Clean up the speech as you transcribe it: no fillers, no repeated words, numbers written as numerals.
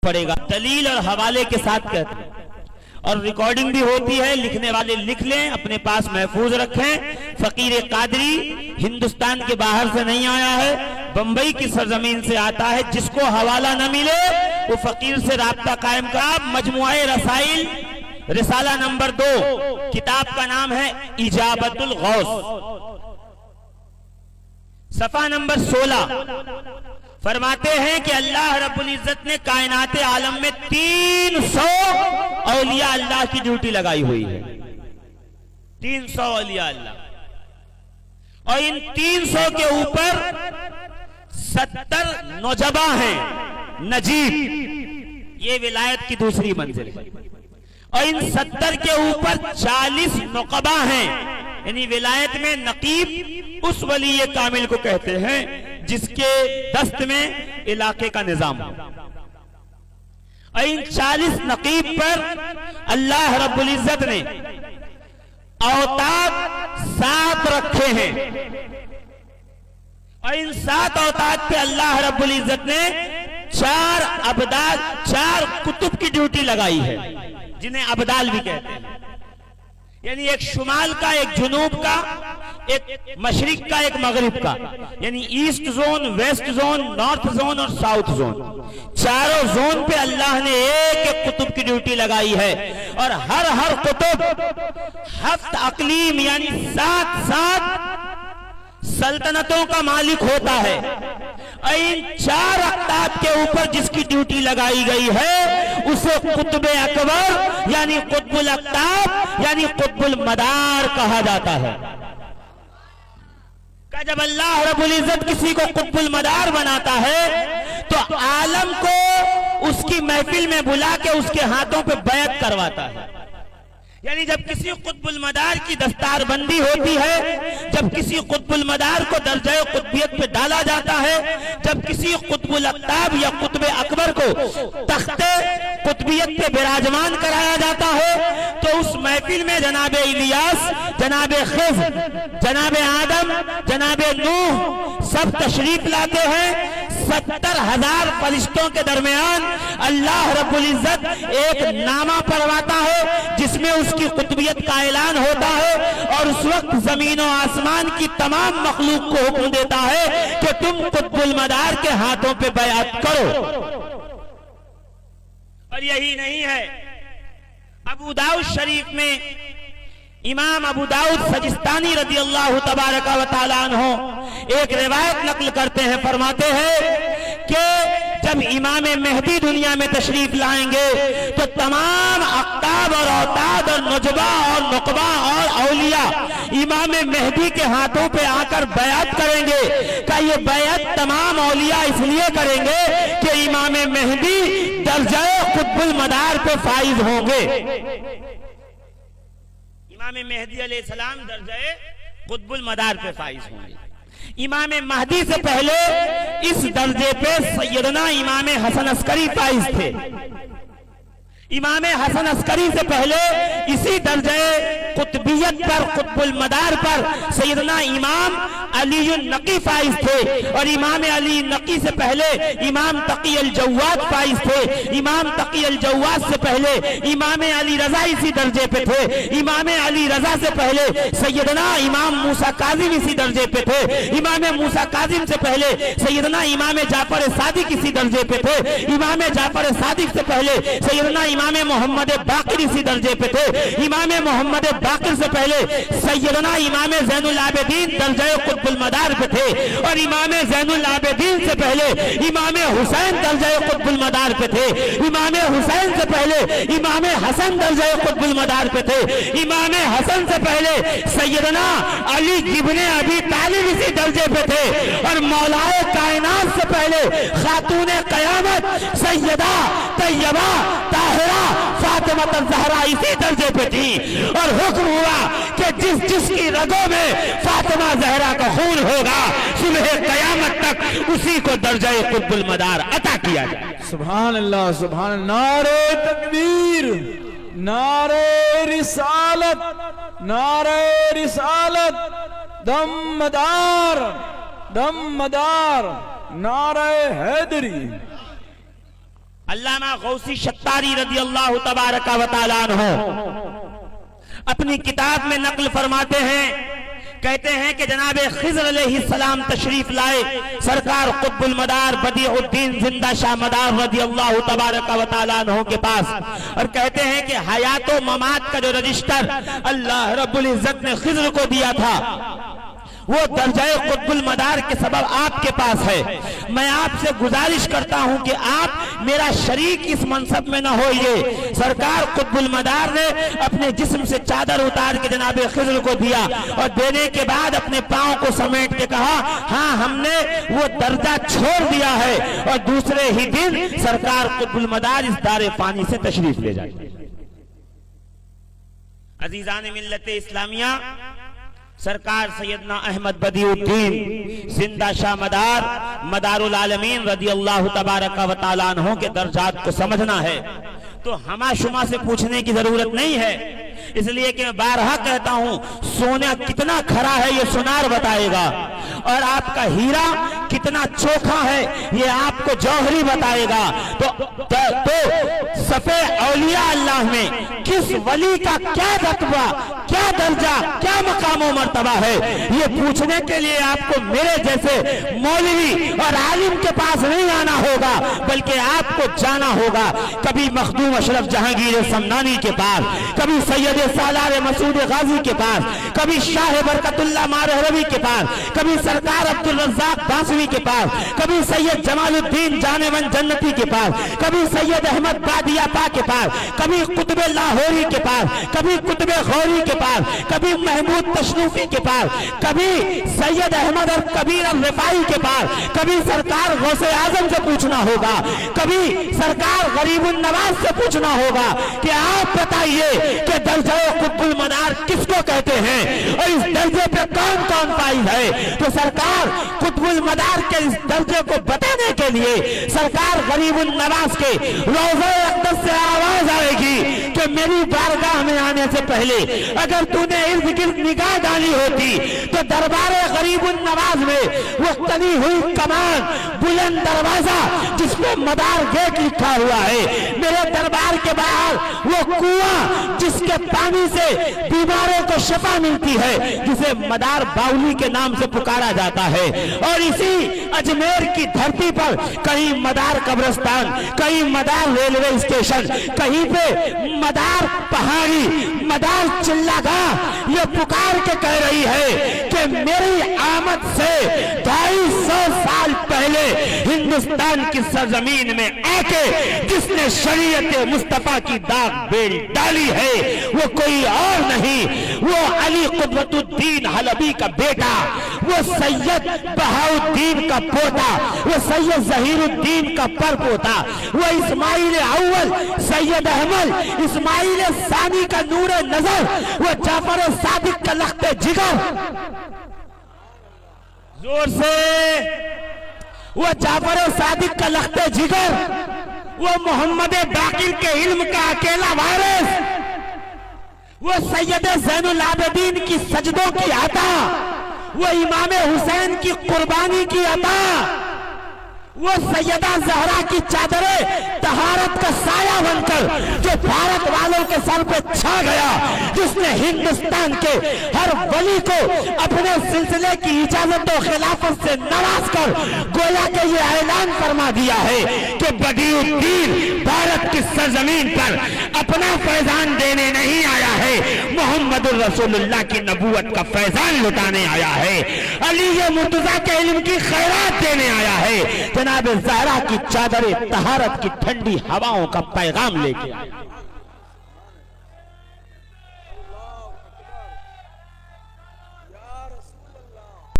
پڑے گا، دلیل اور حوالے کے ساتھ کہتے ہیں، اور ریکارڈنگ بھی ہوتی ہے، لکھنے والے لکھ لیں، اپنے پاس محفوظ رکھیں۔ فقیر قادری ہندوستان کے باہر سے نہیں آیا ہے، بمبئی کی سرزمین سے آتا ہے۔ جس کو حوالہ نہ ملے وہ فقیر سے رابطہ قائم کرا۔ مجموعہ رسائل رسالہ نمبر 2، کتاب کا نام ہے اجابت الغوث، صفحہ نمبر 16 فرماتے ہیں کہ اللہ رب العزت نے کائنات عالم میں 300 اولیاء اللہ کی ڈیوٹی لگائی ہوئی ہے، 300 اولیاء اللہ، اور ان 300 کے اوپر 70 نجبہ ہیں، نجیب، یہ ولایت کی دوسری منزل ہے، اور ان 70 کے اوپر 40 نقبہ ہیں، یعنی ولایت میں نقیب اس ولی کامل کو کہتے ہیں جس کے دست میں علاقے کا نظام ہو۔ اور ان 40 نقیب پر اللہ رب العزت نے اوتاد 7 رکھے ہیں، اور ان 7 اوتاد پہ اللہ رب العزت نے 4 ابدال، 4 کتب کی ڈیوٹی لگائی ہے، جنہیں ابدال بھی کہتے ہیں، یعنی ایک شمال کا، ایک جنوب کا، ایک مشرق کا، ایک مغرب کا، یعنی east zone, west zone, north zone اور ساؤتھ زون، چاروں زون پہ اللہ نے ایک ایک کتب کی ڈیوٹی لگائی ہے، اور ہر کتب 7 اقلیم یعنی 7 سلطنتوں کا مالک ہوتا ہے۔ ان 4 اقطاب کے اوپر جس کی ڈیوٹی لگائی گئی ہے اسے قطب اکبر یعنی قطب الاقطاب یعنی قطب المدار کہا جاتا ہے۔ کہ جب اللہ رب العزت کسی کو قطب المدار بناتا ہے تو عالم کو اس کی محفل میں بلا کے اس کے ہاتھوں پہ بیعت کرواتا ہے، یعنی جب کسی قطب المدار کی دستار بندی ہوتی ہے، جب کسی قطب المدار کو درجہ قطبیت پہ ڈالا جاتا ہے، جب کسی قطب الاقطاب یا قطب اکبر کو تخت قطبیت پہ براجمان کرایا جاتا ہے، تو اس محفل میں جناب الیاس، جناب خضر، جناب آدم، جناب نوح سب تشریف لاتے ہیں۔ 70,000 فرشتوں کے درمیان اللہ رب العزت ایک نامہ پڑھواتا ہے جس میں اس کی قطبیت کا اعلان ہوتا ہے، اور اس وقت زمین و آسمان کی تمام مخلوق کو حکم دیتا ہے کہ تم قطب المدار کے ہاتھوں پہ بیعت کرو۔ اور یہی نہیں ہے، ابو داؤد شریف میں امام ابو داؤد سجستانی رضی اللہ تبارک و تعالیٰ عنہ ایک روایت نقل کرتے ہیں، فرماتے ہیں کہ جب امام مہدی دنیا میں تشریف لائیں گے تو تمام اقطاب اور اوتاد اور نجبہ اور نقبہ اور اولیاء امام مہدی کے ہاتھوں پہ آ کر بیعت کریں گے۔ کہ یہ بیعت تمام اولیاء اس لیے کریں گے کہ امام مہدی درجہ قطب المدار پہ فائز ہوں گے۔ امام مہدی علیہ السلام درجہ قطب المدار پہ فائز ہوں گے۔ امام مہدی سے پہلے اس درجے پہ سیدنا امام حسن عسکری فائز تھے۔ امام حسن عسکری سے پہلے اسی درجہ قطبیت پر، قطب المدار پر سیدنا امام علی النقی فائز تھے، اور امام علی النقی سے پہلے امام تقی الجواد فائز تھے، امام تقی الجواد سے پہلے امام علی رضا اسی درجے پہ تھے، امام علی رضا سے پہلے سیدنا امام موسیٰ کاظم اسی درجے پہ تھے، امام موسیٰ کاظم سے پہلے سیدنا امام جعفر صادق اسی درجے پہ تھے، امام جعفر صادق سے پہلے سیدنا امام محمد باقر اسی درجے پہ تھے، امام محمد باقر سے پہلے سیدنا امام زین العابدین درجہ قطب المدار پہ تھے، اور امام زین العابدین سے پہلے امام حسین درجہ قطب المدار پہ تھے، امام حسین سے پہلے امام حسن درجہ قطب المدار پہ تھے، امام حسن سے پہلے سیدنا علی ابن ابی طالب اسی درجے پہ تھے، اور مولائے کائنات سے پہلے خاتون قیامت سیدہ طیبہ طاہرہ فاطمہ الزہرا اسی درجے پہ تھی، اور حکم ہوا کہ جس کی رگوں میں فاطمہ زہرا کا خون ہوگا صبح قیامت تک اسی کو درجہ قطب المدار عطا کیا جائے۔ سبحان اللہ، سبحان اللہ، نعرہ تکبیر، نعرہ رسالت، نعرہ رسالت، دم مدار، دم مدار، نعرہ حیدری۔ علامہ غوثی شتاری رضی اللہ تبارک و تعالیٰ عنہ اپنی کتاب میں نقل فرماتے ہیں، کہتے ہیں کہ جناب خضر علیہ السلام تشریف لائے سرکار قطب المدار بدیع الدین زندہ شاہ مدار رضی اللہ تبارک و تعالیٰ عنہ کے پاس، اور کہتے ہیں کہ حیات و ممات کا جو رجسٹر اللہ رب العزت نے خضر کو دیا تھا وہ درجہ قطب المدار کے سبب آپ کے پاس ہے۔ میں آپ سے گزارش کرتا ہوں کہ آپ میرا شریک اس منصب میں نہ ہوئیے۔ سرکار قطب المدار نے اپنے جسم سے چادر اتار کے جناب خضر کو دیا اور دینے کے بعد اپنے پاؤں کو سمیٹ کے کہا ہاں ہم نے وہ درجہ چھوڑ دیا ہے، اور دوسرے ہی دن سرکار قطب المدار اس دار فانی سے تشریف لے جائے۔ عزیزان ملت اسلامیہ، سرکار سیدنا احمد بدیع الدین زندہ شاہ مدار مدار العالمین رضی اللہ تبارک و تعالیٰ عنہ کے درجات کو سمجھنا ہے تو ہما شما سے پوچھنے کی ضرورت نہیں ہے، اس لیے کہ میں بارہا کہتا ہوں سونا کتنا کھرا ہے یہ سونار بتائے گا، اور آپ کا ہیرا کتنا چوکھا ہے یہ آپ کو جوہری بتائے گا۔ تو صفِ اولیاء اللہ میں کس ولی کا کیا رتبہ، کیا درجہ، کیا مقام و مرتبہ ہے، یہ پوچھنے کے لیے آپ کو میرے جیسے مولوی اور عالم کے پاس نہیں آنا ہوگا، بلکہ آپ کو جانا ہوگا کبھی مخدوم اشرف جہانگیر سمنانی کے پاس، کبھی سید سالار مسعود غازی کے پاس، کبھی شاہ برکت اللہ مارہروی کے پاس، کبھی سرکار عبدالرزاق باسوی کے پاس، کبھی سید جمال الدین جانون جنتی کے پاس، کبھی سید احمد بادیہ پا کے پاس، کبھی قطب لاہوری کے پاس، کبھی قطب غوری کے پاس، کبھی محمود تشنوفی کے پاس، کبھی سید احمد اور کبیر الرفائی کے پاس، کبھی سرکار غوث اعظم سے پوچھنا ہوگا، کبھی سرکار غریب النواز سے پوچھنا ہوگا کہ آپ بتائیے کہ درجہ قطب المدار کس کو کہتے ہیں اور اس درجے پہ کون کون فائز ہے۔ تو سرکار قطب المدار کے اس درجے کو بتانے کے لیے سرکار غریب النواز کے روضہ اقدس سے آواز آئے گی کہ میری بارگاہ میں آنے سے پہلے اگر تو نے ارد گرد نگاہ ڈالی ہوتی تو دربار غریب النواز میں وہ تنی ہوئی کمان، بلند دروازہ جس پہ مدار گیٹ لکھا ہوا ہے، میرے دربار کے باہر وہ کنواں جس کے پانی سے بیماروں کو شفا ملتی ہے جسے مدار باولی کے نام سے پکارا جاتا ہے، اور اسی اجمیر کی دھرتی پر کہیں مدار قبرستان، کہیں مدار ریلوے اسٹیشن، کہیں پہ مدار پہاڑی، مدار چلہ گاہ یہ پکار کے کہہ رہی ہے کہ میری آمد سے 250 سال پہلے ہندوستان کی سرزمین میں آ کے جس نے شریعت مصطفیٰ کی داغ بیل ڈالی ہے وہ کوئی اور نہیں، وہ علی قدوت الدین حلبی کا بیٹا، وہ سید بہاؤالدین کا پوتا، وہ سید ظہیر الدین کا پر پوتا، وہ اسماعیل اول سید احمد، اسماعیل ثانی کا نور نظر، وہ جعفر صادق کا لخت جگر، زور سے وہ جعفر صادق کا لخت جگر، وہ محمد باقر کے علم کا اکیلا وارث، وہ سید زین العابدین کی سجدوں کی عطا، وہ امام حسین کی قربانی کی عطا، وہ سیدہ زہرا کی چادر طہارت کا سایہ بن کر جو بھارت والوں کے سر پہ چھا گیا، جس نے ہندوستان کے ہر ولی کو اپنے سلسلے کی اجازت و خلافت سے نواز کر گویا کہ یہ اعلان فرما دیا ہے کہ بدیع الدین بھارت کی سرزمین پر اپنا فیضان دینے نہیں آیا ہے، محمد الرسول اللہ کی نبوت کا فیضان لٹانے آیا ہے، علی مرتضیٰ کے علم کی خیرات دینے آیا ہے، جناب زہرا کی چادر طہارت کی ٹھنڈی ہواؤں کا پیغام لے کے آیا۔